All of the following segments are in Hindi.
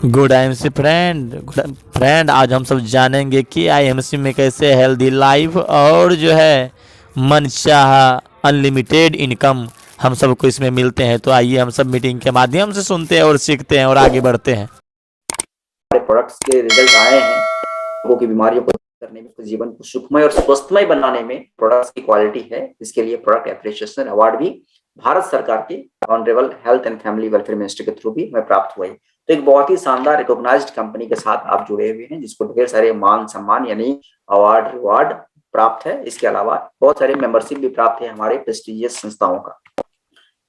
Good IMC friend, good friend, आज हम सब जानेंगे कि आईएमसी में कैसे हेल्दी लाइफ और जो है मनचाहा अनलिमिटेड इनकम हम सबको इसमें मिलते हैं। तो आइए हम सब मीटिंग के माध्यम से सुनते हैं और सीखते हैं और आगे बढ़ते हैं। हमारे प्रोडक्ट्स के रिजल्ट आए हैं, लोगों की बीमारियों को दूर करने में, उसके जीवन को सुखमय और स्वस्थमय बनाने में प्रोडक्ट्स की क्वालिटी है। इसके लिए प्रोडक्ट एप्रिसिएशन अवार्ड भी भारत सरकार के honourable health and family welfare minister के थ्रू भी हमें प्राप्त हुआ है। तो एक बहुत ही शानदार रिकॉग्नाइज्ड कंपनी के साथ आप जुड़े हुए हैं, जिसको ढेर सारे मान सम्मान यानी अवार्ड रिवार्ड प्राप्त है। इसके अलावा बहुत सारे मेंबरशिप भी प्राप्त है हमारे प्रेस्टिजियस संस्थाओं का।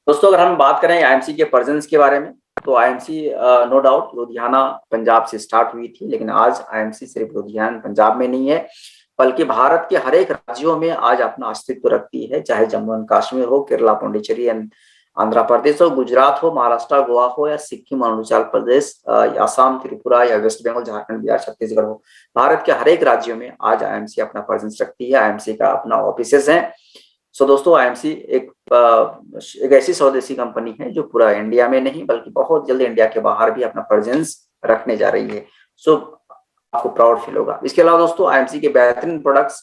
दोस्तों, अगर हम बात करें आईएमसी के प्रेजेंस के बारे में, तो IMC no doubt Ludhiana Punjab से स्टार्ट हुई थी, लेकिन आज आईएमसी सिर्फ लुधियाना पंजाब में नहीं है, बल्कि भारत के हर एक राज्यों में आज अपना अस्तित्व रखती है। चाहे जम्मू एंड कश्मीर हो, केरला, पांडिचेरी एंड आंध्र प्रदेश हो, गुजरात हो, महाराष्ट्र, गोवा हो, या सिक्किम, अरुणाचल प्रदेश, आसाम, त्रिपुरा, या वेस्ट बंगाल, झारखंड, बिहार, छत्तीसगढ़ हो, भारत के हर एक राज्यों में आज आईएमसी अपना प्रेजेंस रखती है। आईएमसी का अपना ऑफिसेस है। सो दोस्तों, आईएमसी एक ऐसी स्वदेशी कंपनी है जो पूरा इंडिया में नहीं बल्कि बहुत जल्द इंडिया के बाहर भी अपना प्रेजेंस रखने जा रही है। सो आपको प्राउड फील होगा। इसके अलावा दोस्तों, आईएमसी के बेहतरीन प्रोडक्ट्स,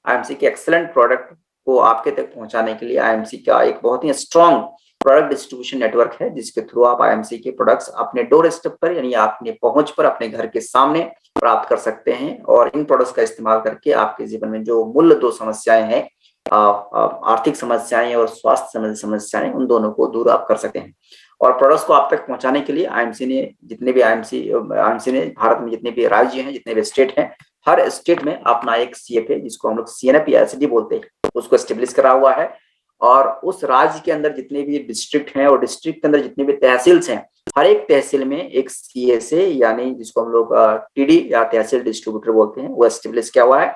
आईएमसी के एक्सीलेंट प्रोडक्ट को आपके तक पहुंचाने के लिए आईएमसी का एक बहुत ही स्ट्रॉन्ग प्रोडक्ट डिस्ट्रीब्यूशन नेटवर्क है, जिसके थ्रू आप आईएमसी के प्रोडक्ट्स अपने डोर स्टेप पर यानी अपने पहुंच पर अपने घर के सामने प्राप्त कर सकते हैं। और इन प्रोडक्ट्स का इस्तेमाल करके आपके जीवन में जो मूल दो समस्याएं हैं, आर्थिक समस्याएं और स्वास्थ्य संबंधी समस्याएं, उन दोनों को दूर आप कर सकते हैं। और प्रोडक्ट्स को आप तक पहुंचाने के लिए आईएमसी ने आईएमसी ने भारत में जितने भी राज्य हैं, जितने भी स्टेट हैं, हर स्टेट में अपना एक सीएफए, जिसको हम लोग सीएनएफ या एसडी बोलते हैं, उसको एस्टेब्लिश करा हुआ है। और उस राज्य के अंदर जितने भी डिस्ट्रिक्ट हैं और डिस्ट्रिक्ट के अंदर जितने भी तहसील्स हैं, हर एक तहसील में एक सीएसए यानी जिसको हम लोग टीडी या तहसील डिस्ट्रीब्यूटर बोलते हैं, वो एस्टेब्लिश किया हुआ है।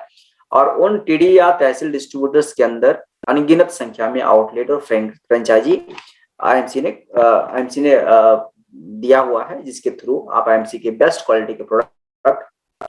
और उन टीडी या तहसील डिस्ट्रीब्यूटर्स के अंदर अनगिनत संख्या में आउटलेट और फ्रेंचाइजी आईएमसी ने दिया हुआ है, जिसके थ्रू आप आईएमसी के बेस्ट क्वालिटी के प्रोडक्ट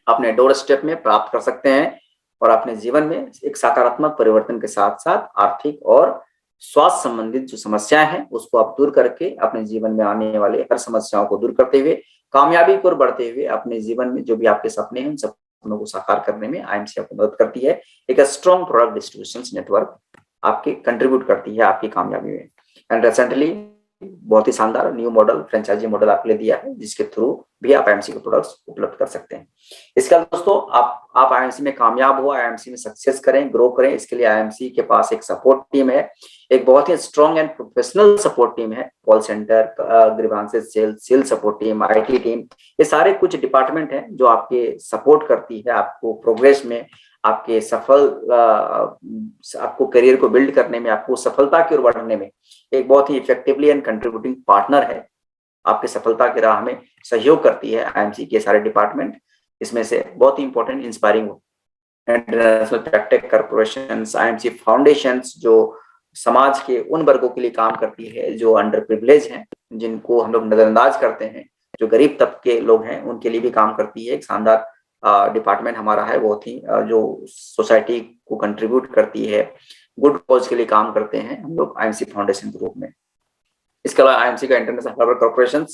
अपने डोर स्टेप में प्राप्त कर सकते हैं और अपने जीवन में एक सकारात्मक परिवर्तन के साथ साथ आर्थिक और स्वास्थ्य संबंधित जो समस्याएं हैं उसको आप दूर करके अपने जीवन में आने वाले हर समस्याओं को दूर करते हुए कामयाबी को बढ़ते हुए अपने जीवन में जो भी आपके सपने हैं उन सपनों को साकार करने में आईएमसी आपको मदद करती है। एक स्ट्रॉन्ग प्रोडक्ट डिस्ट्रीब्यूशन नेटवर्क आपकी कंट्रीब्यूट करती है आपकी कामयाबी में। एंड रिसेंटली बहुत ही शानदार न्यू मॉडल फ्रेंचाइजी मॉडल आपके लिए दिया है, जिसके थ्रू भी आप आईएमसी के प्रोडक्ट्स उपलब्ध कर सकते हैं। इसके अलावा दोस्तों, आप आईएमसी में कामयाब हो, आईएमसी में सक्सेस करें, ग्रो करें, इसके लिए आईएमसी के पास एक सपोर्ट टीम है, एक बहुत ही strong and professional support team है। Call centre, grievances, sales support team, IT team, ये सारे कुछ डिपार्टमेंट हैं जो आपके सपोर्ट करती है आपको प्रोग्रेस में, आपके आपको करियर को बिल्ड करने में, आपको सफलता की ओर बढ़ने में एक बहुत ही इफेक्टिवली एंड कंट्रीब्यूटिंग पार्टनर है। आपकी सफलता की राह में सहयोग करती है आईएमसी के सारे डिपार्टमेंट। इसमें से बहुत ही important inspiring international tech corporations, IMC foundations, जो समाज के उन वर्गों के लिए काम करती है जो अंडर प्रिविलेज हैं, जिनको हम लोग नजरअंदाज करते हैं, जो गरीब तबके लोग हैं, उनके लिए भी काम करती है। एक शानदार डिपार्टमेंट हमारा है, बहुत ही जो सोसाइटी को कंट्रीब्यूट करती है, गुड कॉज के लिए काम करते हैं हम लोग आईएमसी फाउंडेशन के रूप में। इसके अलावा आईएमसी का इंटरनेशनल हार्बर कॉर्पोरेशन,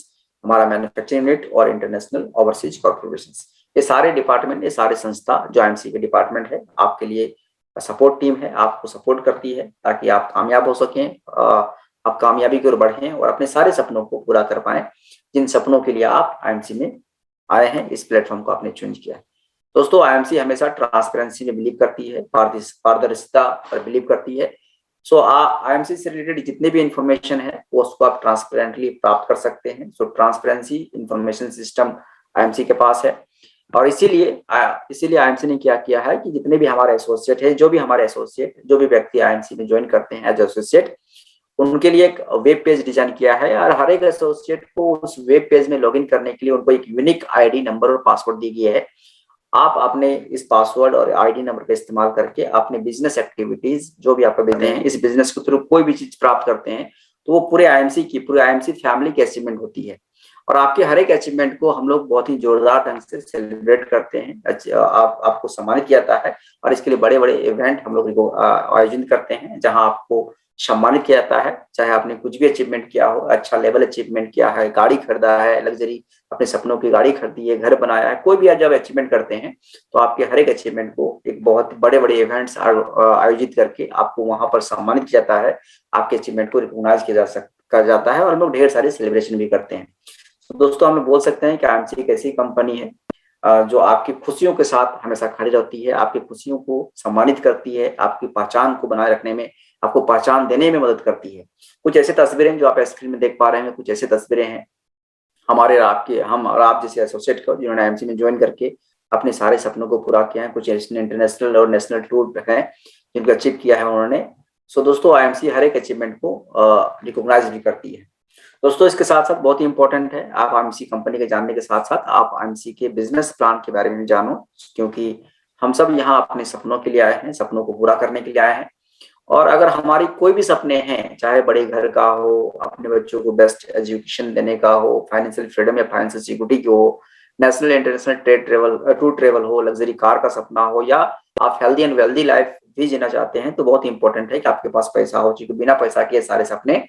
हमारा मैन्युफैक्चरिंग यूनिट और इंटरनेशनल ओवरसीज कॉर्पोरेशन, ये सारे डिपार्टमेंट, ये सारे संस्था जो आईएमसी के डिपार्टमेंट है, आपके लिए सपोर्ट टीम है, आपको सपोर्ट करती है ताकि आप कामयाब हो सकें, आप कामयाबी की ओर बढ़ें और अपने सारे सपनों को पूरा कर पाएं, जिन सपनों के लिए आप आईएमसी में आए हैं, इस प्लेटफॉर्म को आपने चूज किया है। दोस्तों, आईएमसी हमेशा ट्रांसपेरेंसी में बिलीव करती है, पारदर्शिता पर बिलीव करती है। सो आईएमसी से रिलेटेड जितने भी इंफॉर्मेशन है वो उसको आप ट्रांसपेरेंटली प्राप्त कर सकते हैं। सो ट्रांसपेरेंसी इंफॉर्मेशन सिस्टम आईएमसी के पास है और इसीलिए आईएमसी ने क्या किया है कि जितने भी हमारे एसोसिएट है, जो भी व्यक्ति आईएमसी में ज्वाइन करते हैं एज एसोसिएट, उनके लिए एक वेब पेज डिजाइन किया है और हर एक एसोसिएट को उस वेब पेज में लॉगिन करने के लिए उनको एक यूनिक आईडी नंबर और पासवर्ड दी गई है। आप अपने इस पासवर्ड और आईडी नंबर का इस्तेमाल करके अपने बिजनेस एक्टिविटीज जो भी आपका बिजनेस है, इस बिजनेस के थ्रू कोई भी चीज प्राप्त करते हैं तो वो पूरे आईएमसी फैमिली की अचीवमेंट होती है। और आपके हर एक अचीवमेंट को हम लोग बहुत ही जोरदार ढंग से सेलिब्रेट करते हैं। आपको सम्मानित किया जाता है और इसके लिए बड़े बड़े इवेंट हम लोग आयोजित करते हैं जहां आपको सम्मानित किया जाता है, चाहे आपने कुछ भी अचीवमेंट किया हो, अच्छा लेवल अचीवमेंट किया है, गाड़ी खरीदा है, लग्जरी अपने सपनों की गाड़ी खरीदी है, घर बनाया है, कोई भी आप जब अचीवमेंट करते हैं तो आपके हर एक अचीवमेंट को एक बहुत बड़े बड़े इवेंट्स आयोजित करके आपको वहां पर सम्मानित किया जाता है, आपके अचीवमेंट को रिकॉग्नाइज किया जाता है और हम लोग ढेर सारे सेलिब्रेशन भी करते हैं। तो दोस्तों हमें बोल सकते हैं कि आईएमसी एक ऐसी कंपनी है जो आपकी खुशियों के साथ हमेशा खड़ी रहती है, आपकी खुशियों को सम्मानित करती है, आपकी पहचान को बनाए रखने में, आपको पहचान देने में मदद करती है। कुछ ऐसे तस्वीरें जो आप स्क्रीन में देख पा रहे हैं, कुछ ऐसे तस्वीरें हैं हमारे और आपके, हम और आप जैसे एसोसिएट को जिन्होंने आईएमसी में ज्वाइन करके अपने सारे सपनों को पूरा किया है। कुछ इंटरनेशनल और नेशनल टूर हैं जिनको अचीव किया है उन्होंने। सो दोस्तों आईएमसी हर एक अचीवमेंट को रिकॉग्नाइज भी करती है। दोस्तों इसके साथ साथ बहुत ही इंपॉर्टेंट है, आप आईएमसी कंपनी के जानने के साथ साथ आप आईएमसी के बिजनेस प्लान के बारे में जानो, क्योंकि हम सब यहाँ अपने सपनों के लिए आए हैं, सपनों को पूरा करने के लिए आए हैं। और अगर हमारी कोई भी सपने हैं, चाहे बड़े घर का हो, अपने बच्चों को बेस्ट एजुकेशन देने का हो, फाइनेंशियल फ्रीडम या फाइनेंशियल सिक्योरिटी की हो, नेशनल इंटरनेशनल टूर ट्रेवल हो, लग्जरी कार का सपना हो, या आप हेल्दी एंड वेल्दी लाइफ भी जीना चाहते हैं, तो बहुत ही इंपॉर्टेंट है कि आपके पास पैसा हो, क्योंकि बिना पैसा के सारे सपने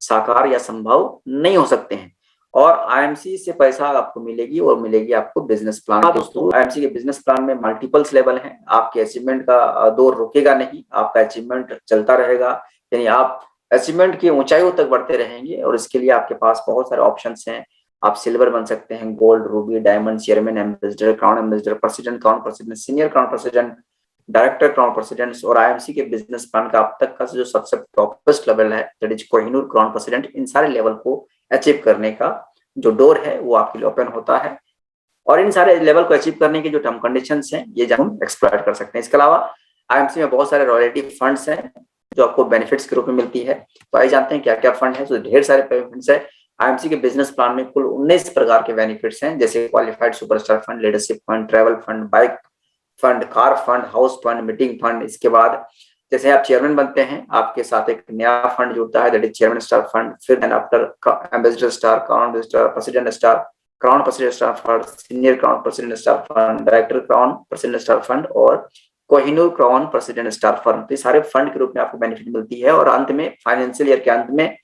साकार या संभव नहीं हो सकते हैं। और आईएमसी से पैसा आपको मिलेगी और मिलेगी आपको बिजनेस प्लान। दोस्तों आईएमसी के बिजनेस प्लान में मल्टीपल्स लेवल हैं, आपके अचीवमेंट का दौर रुकेगा नहीं, आपका अचीवमेंट चलता रहेगा, यानी आप अचीवमेंट की ऊंचाइयों तक बढ़ते रहेंगे। और इसके लिए आपके पास बहुत सारे ऑप्शंस हैं, आप सिल्वर बन सकते हैं, gold, ruby, diamond, chairman, ambassador, crown ambassador, president, crown president, senior crown president, director, crown president. और आईएमसी के बिजनेस प्लान का अब तक का जो सबसे टॉपेस्ट लेवल है, that is Kohinoor crown president, इन सारे लेवल को अचीव करने का जो डोर है वो आपके लिए ओपन होता है। और इन सारे लेवल को अचीव करने के जो टर्म कंडीशंस हैं ये हम एक्सप्लॉइट कर सकते हैं। इसके अलावा आईएमसी में बहुत सारे रॉयल्टी फंड्स हैं जो आपको बेनिफिट्स के रूप में मिलती है। तो आइए जानते हैं क्या क्या फंड है। तो ढेर सारे बेनिफिट्स है आईएमसी के बिजनेस प्लान में, कुल 19 प्रकार के बेनिफिट्स हैं, जैसे qualified superstar fund, leadership fund, travel fund, bike fund, car fund, house fund, meeting fund. इसके बाद जैसे आप चेयरमैन बनते हैं, आपके साथ एक नया फंड जुड़ता है, that is chairman star fund. फिर then after ambassador star, crown ambassador, president star, crown president star fund, senior crown president star fund, director crown president star fund और Kohinoor crown president star fund. तो ये सारे फंड के रूप में आपको बेनिफिट मिलती है। और अंत में फाइनेंशियल ईयर के अंत में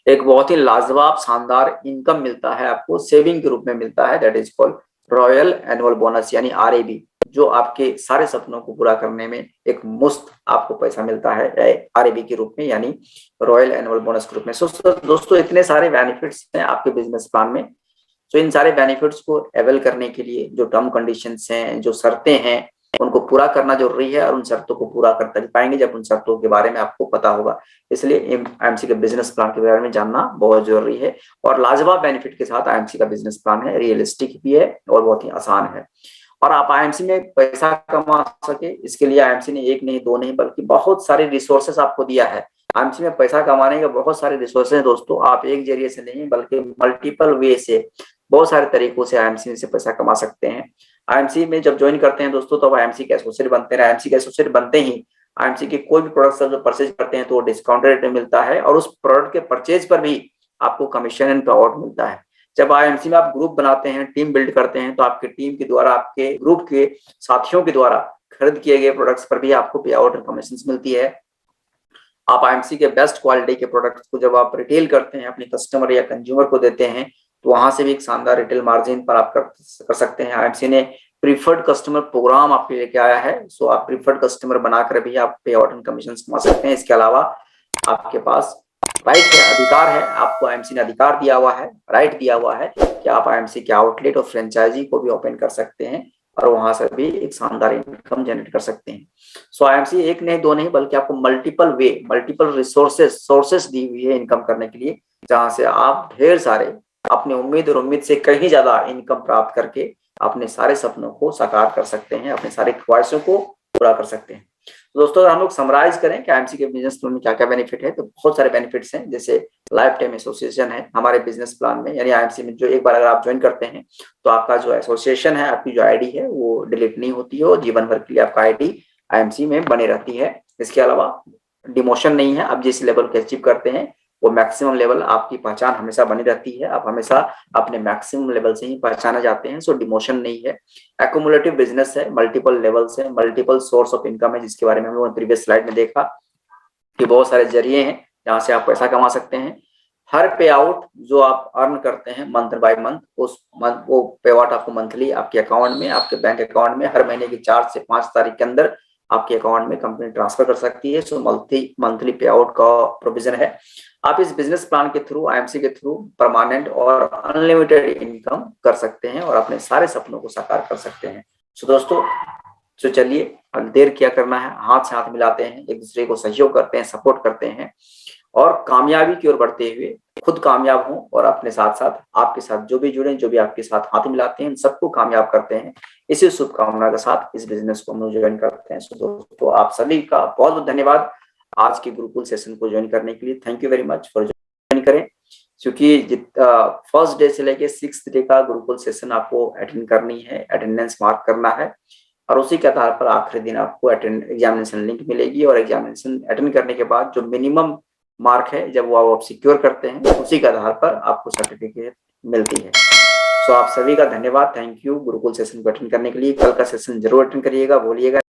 एक बहुत ही लाजवाब शानदार इनकम मिलता है, आपको सेविंग के रूप में मिलता है, that is called royal annual bonus यानी RAB, जो आपके सारे सपनों को पूरा करने में एक मुफ्त आपको पैसा मिलता है RAB के रूप में, यानी रॉयल एनुअल बोनस के रूप में। दोस्तों इतने सारे बेनिफिट्स हैं आपके बिजनेस प्लान में। तो इन सारे बेनिफिट्स को अवेल करने के लिए जो टर्म कंडीशंस हैं, जो शर्तें हैं, उनको पूरा करना जरूरी है। और उन शर्तों को पूरा कर तभी पाएंगे जब उन शर्तों के बारे में आपको पता होगा। इसलिए आईएमसी के बिजनेस प्लान के बारे में जानना बहुत जरूरी है। और लाजवाब बेनिफिट के साथ आईएमसी का बिजनेस प्लान है, रियलिस्टिक भी है और बहुत ही आसान है। और आप आईएमसी में पैसा कमा सके, इसके लिए आईएमसी ने एक नहीं, दो नहीं, बल्कि बहुत सारे रिसोर्सेस आपको दिया है। आईएमसी में पैसा कमाने के बहुत सारे रिसोर्सेस हैं दोस्तों, आप एक जरिए से नहीं बल्कि मल्टीपल वे से, बहुत सारे तरीकों से आईएमसी से पैसा कमा सकते हैं। आईएमसी में जब ज्वाइन करते हैं दोस्तों, तब आईएमसी के एसोसिएट बनते हैं। आईएमसी के एसोसिएट बनते ही आईएमसी के कोई भी प्रोडक्ट जो परचेज करते हैं तो वो डिस्काउंट रेट में मिलता है, और उस प्रोडक्ट के परचेज पर भी आपको कमीशन एंड पे आउट मिलता है। जब आईएमसी में आप ग्रुप बनाते हैं, टीम बिल्ड करते हैं, तो आपके टीम के द्वारा, आपके ग्रुप के साथियों के द्वारा खरीद किए गए प्रोडक्ट्स पर भी आपको पे आउट कमीशन मिलती है। आप आईएमसी के बेस्ट क्वालिटी के प्रोडक्ट्स को जब आप रिटेल करते हैं, अपने कस्टमर या कंज्यूमर को देते हैं, तो वहां से भी एक शानदार रिटेल मार्जिन पर आप कर सकते हैं। आईएमसी ने प्रीफर्ड कस्टमर प्रोग्राम आपके लेके आया है, सो आप प्रीफर्ड कस्टमर बनाकर भी आप पे आउट एंड कमीशन कमा सकते हैं। इसके अलावा आपके पास राइट है, अधिकार है, आपको आईएमसी ने अधिकार दिया हुआ है, राइट दिया हुआ है कि आप आईएमसी के आउटलेट और फ्रेंचाइजी को भी ओपन कर सकते हैं और वहां से भी एक शानदार इनकम जनरेट कर सकते हैं। सो आईएमसी एक नहीं, दो नहीं, बल्कि आपको मल्टीपल वे, मल्टीपल सोर्सेस दी हुई है इनकम करने के लिए, जहां से आप ढेर सारे अपनी उम्मीद और उम्मीद से कहीं ज्यादा इनकम प्राप्त करके अपने सारे सपनों को साकार कर सकते हैं, अपने सारे ख्वाहिशों को पूरा कर सकते हैं। तो दोस्तों अगर हम लोग समराइज करें कि आईएमसी के बिजनेस प्लान में क्या क्या बेनिफिट है, तो बहुत सारे बेनिफिट्स हैं। जैसे लाइफ टाइम एसोसिएशन है हमारे बिजनेस प्लान में, यानी आईएमसी में जो एक बार अगर आप ज्वाइन करते हैं तो आपका जो एसोसिएशन है, आपकी जो आईडी है वो डिलीट नहीं होती है और जीवन भर के लिए आपका आईडी आईएमसी में बनी रहती है। इसके अलावा डिमोशन नहीं है, आप जिस लेवल को अचीव करते हैं वो मैक्सिमम लेवल आपकी पहचान हमेशा बनी रहती है। आप हमेशा अपने मैक्सिमम लेवल से ही पहचाना जाते हैं। सो डिमोशन नहीं है, एक्यूमुलेटिव बिजनेस है, मल्टीपल लेवल्स है, मल्टीपल सोर्स ऑफ इनकम है, जिसके बारे में हम लोगों ने प्रीवियस स्लाइड में देखा कि बहुत सारे जरिए हैं जहां से आप पैसा कमा सकते हैं। हर पे आउट जो आप अर्न करते हैं मंथ बाय मंथ, उस मंथ वो पे आउट आपको मंथली आपके अकाउंट में, आपके बैंक अकाउंट में हर महीने की 4 से 5 तारीख के अंदर आपके अकाउंट में कंपनी ट्रांसफर कर सकती है। सो मंथली पे आउट का प्रोविजन है। आप इस बिजनेस प्लान के थ्रू, आईएमसी के थ्रू परमानेंट और अनलिमिटेड इनकम कर सकते हैं और अपने सारे सपनों को साकार कर सकते हैं। सो दोस्तों, तो चलिए, देर क्या करना है, हाथ से हाथ मिलाते हैं, एक दूसरे को सहयोग करते हैं, सपोर्ट करते हैं और कामयाबी की ओर बढ़ते हुए खुद कामयाब हों और अपने साथ साथ आपके साथ जो भी जुड़े, जो भी आपके साथ हाथ मिलाते हैं, सबको कामयाब करते हैं। इसी शुभकामना के साथ इस बिजनेस को हम ज्वाइन करते हैं। सो दोस्तों, आप सभी का बहुत बहुत धन्यवाद आज के गुरुकुल सेशन को ज्वाइन करने के लिए। Thank you very much for join करें, क्योंकि फर्स्ट डे से लेके 6th डे का गुरुकुल सेशन आपको अटेंड करनी है, अटेंडेंस मार्क करना है और उसी के आधार पर आखिरी दिन आपको एग्जामिनेशन लिंक मिलेगी और एग्जामिनेशन अटेंड करने के बाद जो मिनिमम मार्क है, जब वो आप सिक्योर करते हैं, उसी के आधार पर आपको सर्टिफिकेट मिलती है। सो आप सभी का धन्यवाद, थैंक यू गुरुकुल सेशन को अटेंड करने के लिए। कल का सेशन जरूर अटेंड करिएगा, भूलिएगा